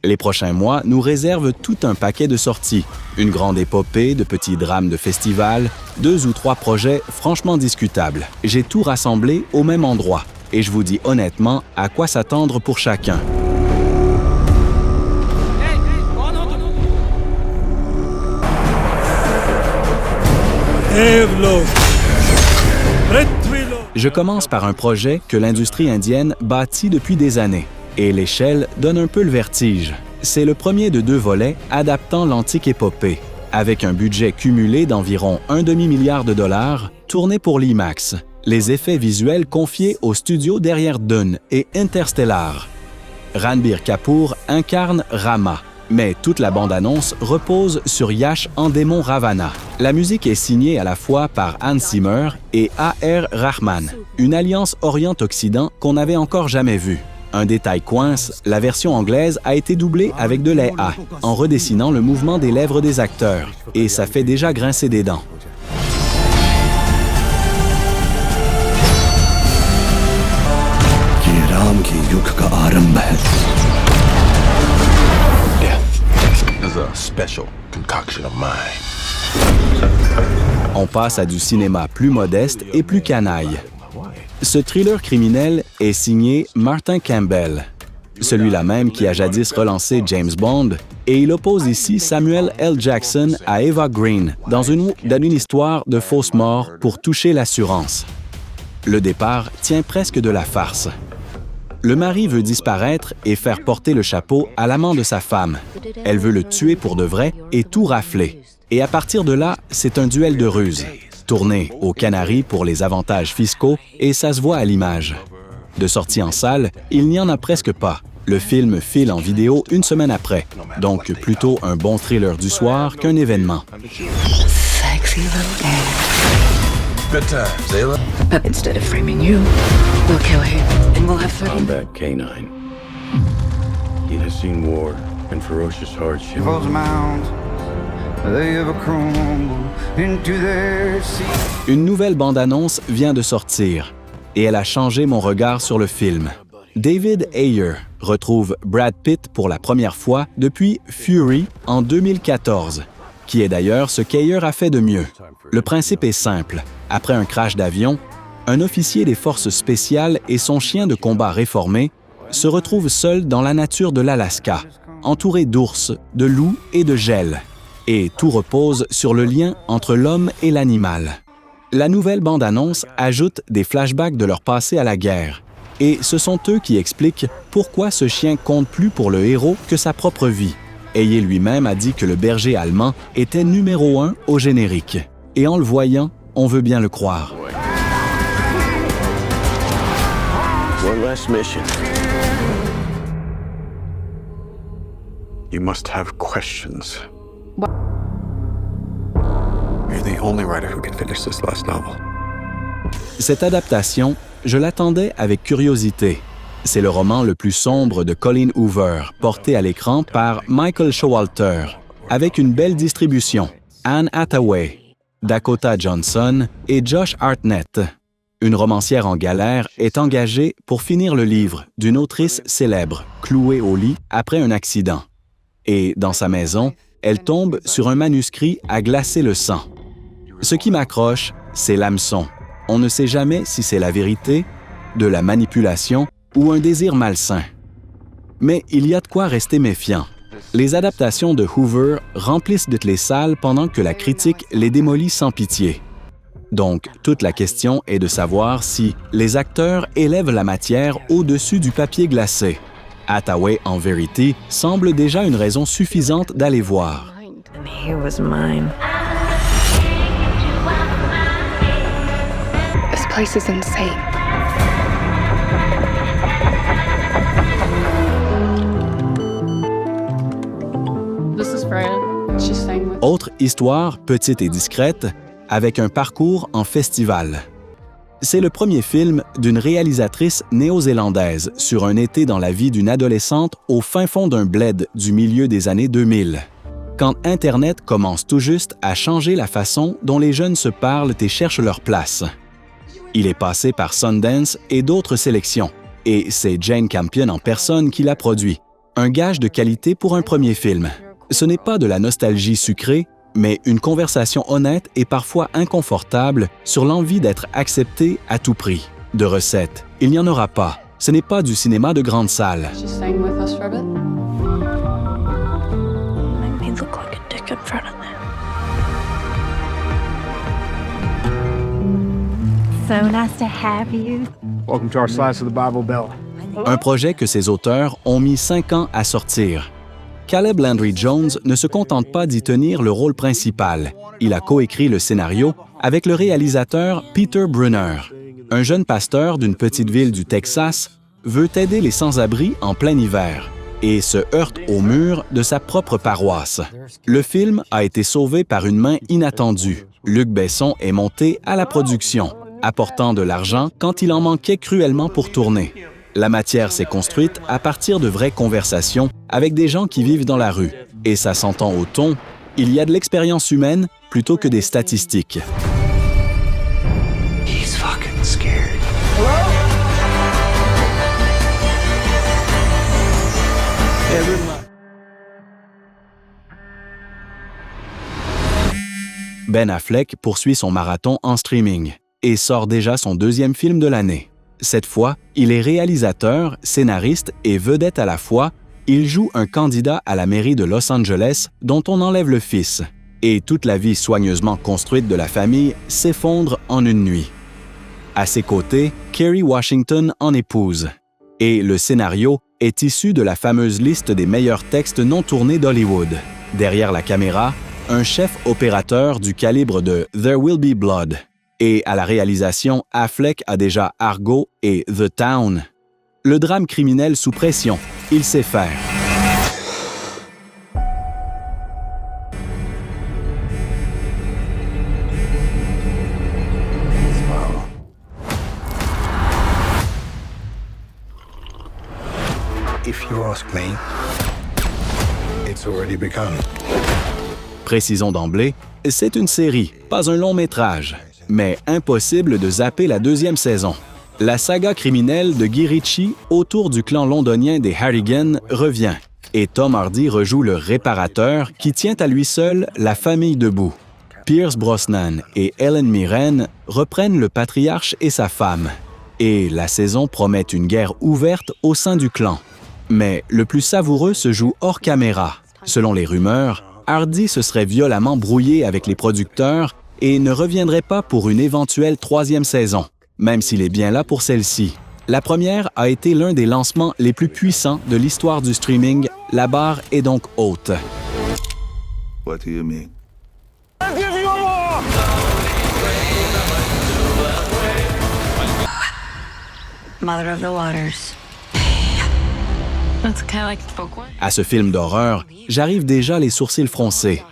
Les prochains mois nous réservent tout un paquet de sorties. Une grande épopée de petits drames de festival, 2 ou 3 projets franchement discutables. J'ai tout rassemblé au même endroit et je vous dis honnêtement à quoi s'attendre pour chacun. Je commence par un projet que l'industrie indienne bâtit depuis des années. Et l'échelle donne un peu le vertige. C'est le premier de 2 volets adaptant l'antique épopée, avec un budget cumulé d'environ $1,5 milliard, tourné pour l'IMAX. Les effets visuels confiés au studio derrière Dune et Interstellar. Ranbir Kapoor incarne Rama, mais toute la bande-annonce repose sur Yash en démon Ravana. La musique est signée à la fois par Hans Zimmer et A.R. Rahman, une alliance Orient-Occident qu'on n'avait encore jamais vue. Un détail coince, la version anglaise a été doublée avec de l'IA, en redessinant le mouvement des lèvres des acteurs, et ça fait déjà grincer des dents. On passe à du cinéma plus modeste et plus canaille. Ce thriller criminel est signé Martin Campbell, celui-là même qui a jadis relancé James Bond, et il oppose ici Samuel L. Jackson à Eva Green dans une histoire de fausse mort pour toucher l'assurance. Le départ tient presque de la farce. Le mari veut disparaître et faire porter le chapeau à l'amant de sa femme. Elle veut le tuer pour de vrai et tout rafler. Et à partir de là, c'est un duel de ruse. Tourné aux Canaries pour les avantages fiscaux et ça se voit à l'image. De sortie en salle, il n'y en a presque pas. Le film file en vidéo 1 semaine après, donc plutôt un bon thriller du soir qu'un événement. Sexy little dad. Good times, Ayla. But instead of framing you, we'll kill him and we'll have 30. Combat canine. He has seen war and ferocious hardship. Une nouvelle bande-annonce vient de sortir et elle a changé mon regard sur le film. David Ayer retrouve Brad Pitt pour la première fois depuis Fury en 2014, qui est d'ailleurs ce qu'Ayer a fait de mieux. Le principe est simple. Après un crash d'avion, un officier des forces spéciales et son chien de combat réformé se retrouvent seuls dans la nature de l'Alaska, entourés d'ours, de loups et de gel. Et tout repose sur le lien entre l'homme et l'animal. La nouvelle bande-annonce ajoute des flashbacks de leur passé à la guerre. Et ce sont eux qui expliquent pourquoi ce chien compte plus pour le héros que sa propre vie. Ayer lui-même a dit que le berger allemand était numéro 1 au générique. Et en le voyant, on veut bien le croire. One last mission. You must have questions. You're the only writer who can finish this last novel. Cette adaptation, je l'attendais avec curiosité. C'est le roman le plus sombre de Colleen Hoover, porté à l'écran par Michael Showalter, avec une belle distribution. Anne Hathaway, Dakota Johnson et Josh Hartnett. Une romancière en galère est engagée pour finir le livre d'une autrice célèbre, clouée au lit après un accident. Et dans sa maison, elle tombe sur un manuscrit à glacer le sang. Ce qui m'accroche, c'est l'hameçon. On ne sait jamais si c'est la vérité, de la manipulation ou un désir malsain. Mais il y a de quoi rester méfiant. Les adaptations de Hoover remplissent toutes les salles pendant que la critique les démolit sans pitié. Donc, toute la question est de savoir si les acteurs élèvent la matière au-dessus du papier glacé. Hathaway, en vérité, semble déjà une raison suffisante d'aller voir. And he was mine. This place is insane. This is Freya. She's staying with. Autre histoire, petite et discrète, avec un parcours en festival. C'est le premier film d'une réalisatrice néo-zélandaise sur un été dans la vie d'une adolescente au fin fond d'un bled du milieu des années 2000. Quand Internet commence tout juste à changer la façon dont les jeunes se parlent et cherchent leur place. Il est passé par Sundance et d'autres sélections, et c'est Jane Campion en personne qui l'a produit. Un gage de qualité pour un premier film. Ce n'est pas de la nostalgie sucrée, mais une conversation honnête et parfois inconfortable sur l'envie d'être accepté à tout prix. De recettes, il n'y en aura pas. Ce n'est pas du cinéma de grande salle. She's staying with us for a bit. Make me look like a dick in front of them. So nice to have you. Welcome to our slice of the Bible Belt. Un projet que ses auteurs ont mis 5 ans à sortir. Caleb Landry Jones ne se contente pas d'y tenir le rôle principal. Il a coécrit le scénario avec le réalisateur Peter Brunner. Un jeune pasteur d'une petite ville du Texas veut aider les sans-abri en plein hiver et se heurte au mur de sa propre paroisse. Le film a été sauvé par une main inattendue. Luc Besson est monté à la production, apportant de l'argent quand il en manquait cruellement pour tourner. La matière s'est construite à partir de vraies conversations avec des gens qui vivent dans la rue. Et ça s'entend au ton, il y a de l'expérience humaine plutôt que des statistiques. He's fucking scared. Ben Affleck poursuit son marathon en streaming et sort déjà son deuxième film de l'année. Cette fois, il est réalisateur, scénariste et vedette à la fois. Il joue un candidat à la mairie de Los Angeles dont on enlève le fils. Et toute la vie soigneusement construite de la famille s'effondre en une nuit. À ses côtés, Kerry Washington en épouse. Et le scénario est issu de la fameuse liste des meilleurs textes non tournés d'Hollywood. Derrière la caméra, un chef opérateur du calibre de There Will Be Blood. Et à la réalisation, Affleck a déjà Argo et The Town. Le drame criminel sous pression, il sait faire. If you ask me, it's already begun. Précisons d'emblée, c'est une série, pas un long métrage. Mais impossible de zapper la deuxième saison. La saga criminelle de Guy Ritchie autour du clan londonien des Harrigan revient, et Tom Hardy rejoue le réparateur qui tient à lui seul la famille debout. Pierce Brosnan et Helen Mirren reprennent le patriarche et sa femme. Et la saison promet une guerre ouverte au sein du clan. Mais le plus savoureux se joue hors caméra. Selon les rumeurs, Hardy se serait violemment brouillé avec les producteurs et ne reviendrait pas pour une éventuelle troisième saison, même s'il est bien là pour celle-ci. La première a été l'un des lancements les plus puissants de l'histoire du streaming. La barre est donc haute. What do you mean? Mother of the Waters. That's kind of like book one. À ce film d'horreur, j'arrive déjà les sourcils froncés.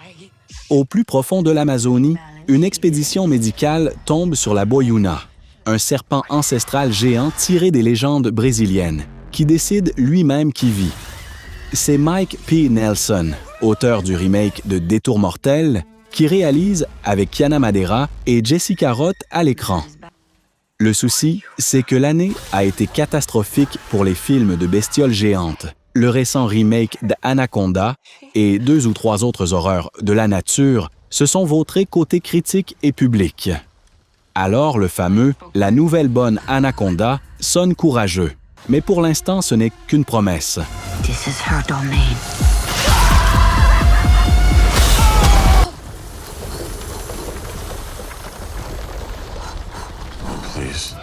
Au plus profond de l'Amazonie, une expédition médicale tombe sur la Boyuna, un serpent ancestral géant tiré des légendes brésiliennes, qui décide lui-même qui vit. C'est Mike P. Nelson, auteur du remake de Détour mortel, qui réalise avec Kiana Madeira et Jessica Roth à l'écran. Le souci, c'est que l'année a été catastrophique pour les films de bestioles géantes. Le récent remake d'Anaconda et 2 ou 3 autres horreurs de la nature se sont vautrés côté critique et public. Alors le fameux « La nouvelle bonne Anaconda » sonne courageux. Mais pour l'instant, ce n'est qu'une promesse. This is her domain. Please.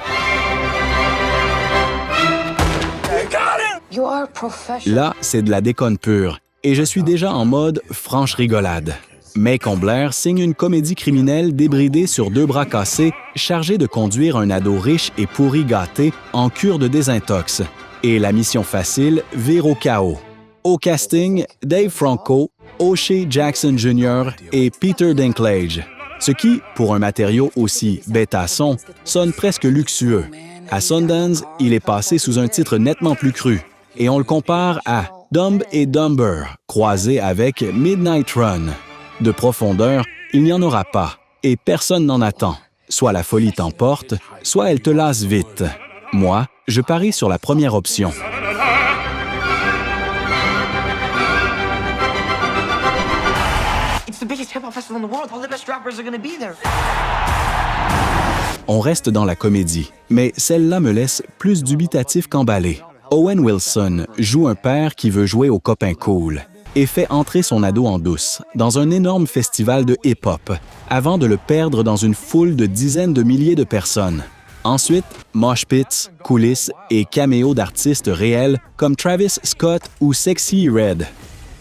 You are a professional. Là, c'est de la déconne pure, et je suis déjà en mode franche rigolade. Macon Blair signe une comédie criminelle débridée sur 2 bras cassés, chargée de conduire un ado riche et pourri gâté en cure de désintox. Et la mission facile vire au chaos. Au casting, Dave Franco, O'Shea Jackson Jr. et Peter Dinklage. Ce qui, pour un matériau aussi bêta-son, sonne presque luxueux. À Sundance, il est passé sous un titre nettement plus cru, et on le compare à Dumb et Dumber, croisé avec Midnight Run. De profondeur, il n'y en aura pas, et personne n'en attend. Soit la folie t'emporte, soit elle te lasse vite. Moi, je parie sur la première option. biggest hip-hop festival in the world. All the best rappers are gonna be there. On reste dans la comédie, mais celle-là me laisse plus dubitatif qu'emballé. Owen Wilson joue un père qui veut jouer au copain cool et fait entrer son ado en douce dans un énorme festival de hip-hop avant de le perdre dans une foule de dizaines de milliers de personnes. Ensuite, mosh pits, coulisses et caméos d'artistes réels comme Travis Scott ou Sexy Red.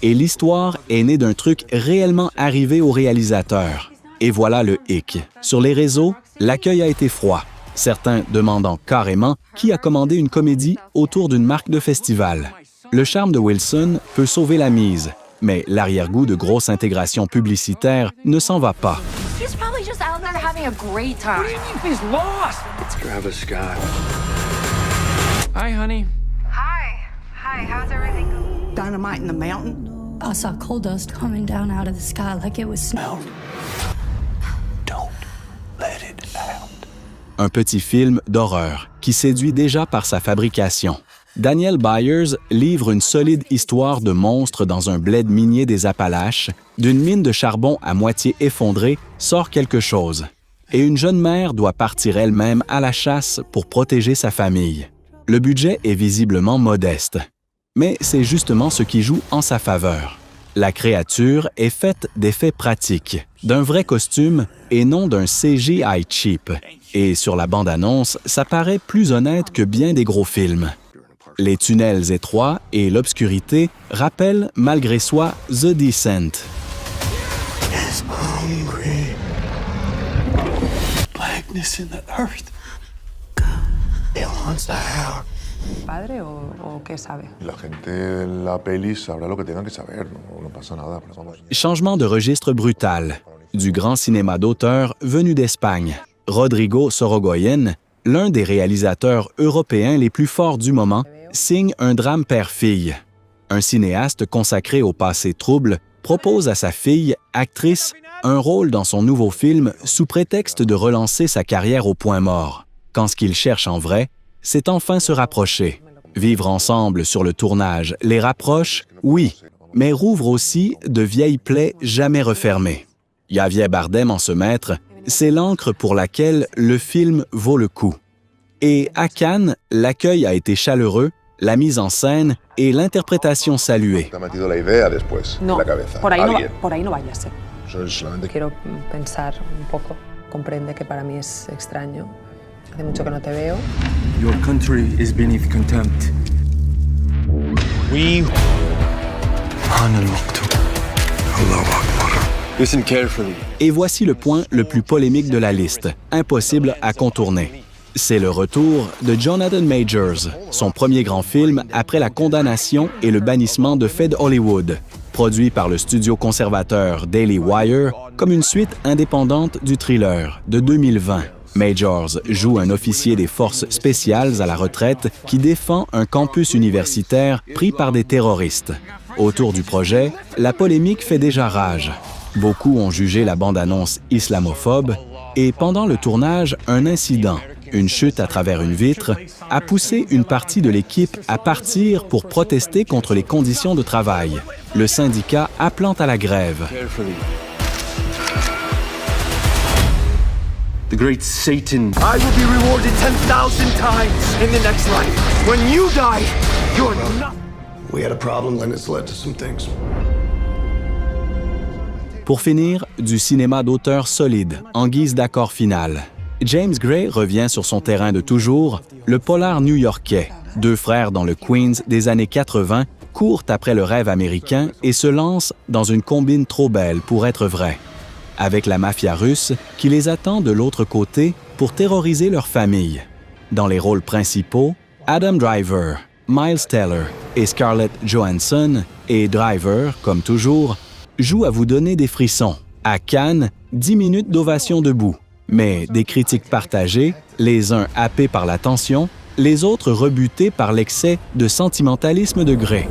Et l'histoire est née d'un truc réellement arrivé au réalisateur. Et voilà le hic. Sur les réseaux, l'accueil a été froid, certains demandant carrément qui a commandé une comédie autour d'une marque de festival. Le charme de Wilson peut sauver la mise, mais l'arrière-goût de grosse intégration publicitaire ne s'en va pas. He's probably just out there having a great time. What do you mean he's lost? It's Travis Scott. Hi, honey. Hi, how's everything going? Dynamite in the mountain? I saw coal dust coming down out of the sky like it was snow. Don't let it out. Un petit film d'horreur qui séduit déjà par sa fabrication. Daniel Byers livre une solide histoire de monstres dans un bled minier des Appalaches. D'une mine de charbon à moitié effondrée sort quelque chose. Et une jeune mère doit partir elle-même à la chasse pour protéger sa famille. Le budget est visiblement modeste. Mais c'est justement ce qui joue en sa faveur. La créature est faite d'effets pratiques, d'un vrai costume et non d'un CGI cheap. Et sur la bande-annonce, ça paraît plus honnête que bien des gros films. Les tunnels étroits et l'obscurité rappellent malgré soi The Descent. It's hungry. Blackness in the earth. It wants out. ¿Padre o qué sabe? La gente en la peli sabrá lo que tengan que saber, no pasa nada. Changement de registre brutal. Du grand cinéma d'auteur venu d'Espagne. Rodrigo Sorogoyen, l'un des réalisateurs européens les plus forts du moment, signe un drame père-fille. Un cinéaste consacré au passé trouble propose à sa fille, actrice, un rôle dans son nouveau film sous prétexte de relancer sa carrière au point mort, quand ce qu'il cherche en vrai, c'est enfin se rapprocher. Vivre ensemble sur le tournage les rapproche, oui, mais rouvre aussi de vieilles plaies jamais refermées. Javier Bardem en ce maître, c'est l'encre pour laquelle le film vaut le coup. Et à Cannes, l'accueil a été chaleureux, la mise en scène et l'interprétation saluée. No, por ahí no vayas. Quiero pensar un poco. Comprende que para mí es extraño. Hace mucho que no te veo. Your country is beneath contempt. We Listen carefully. Et voici le point le plus polémique de la liste, impossible à contourner. C'est le retour de Jonathan Majors, son premier grand film après la condamnation et le bannissement de Fed Hollywood, produit par le studio conservateur Daily Wire comme une suite indépendante du thriller de 2020. Majors joue un officier des forces spéciales à la retraite qui défend un campus universitaire pris par des terroristes. Autour du projet, la polémique fait déjà rage. Beaucoup ont jugé la bande-annonce islamophobe et pendant le tournage, un incident, une chute à travers une vitre, a poussé une partie de l'équipe à partir pour protester contre les conditions de travail. Le syndicat appelant à la grève. The great Satan. I will be rewarded 10,000 times in the next life. When you die, you're not. We had a problem and it's led to some things. Pour finir, du cinéma d'auteur solide, en guise d'accord final. James Gray revient sur son terrain de toujours, le polar new-yorkais. Deux frères dans le Queens des années 80 courent après le rêve américain et se lancent dans une combine trop belle pour être vraie. Avec la mafia russe qui les attend de l'autre côté pour terroriser leur famille. Dans les rôles principaux, Adam Driver, Miles Teller et Scarlett Johansson, et Driver, comme toujours, joue à vous donner des frissons. À Cannes, 10 minutes d'ovation debout, mais des critiques partagées, les uns happés par la tension, les autres rebutés par l'excès de sentimentalisme de Gray.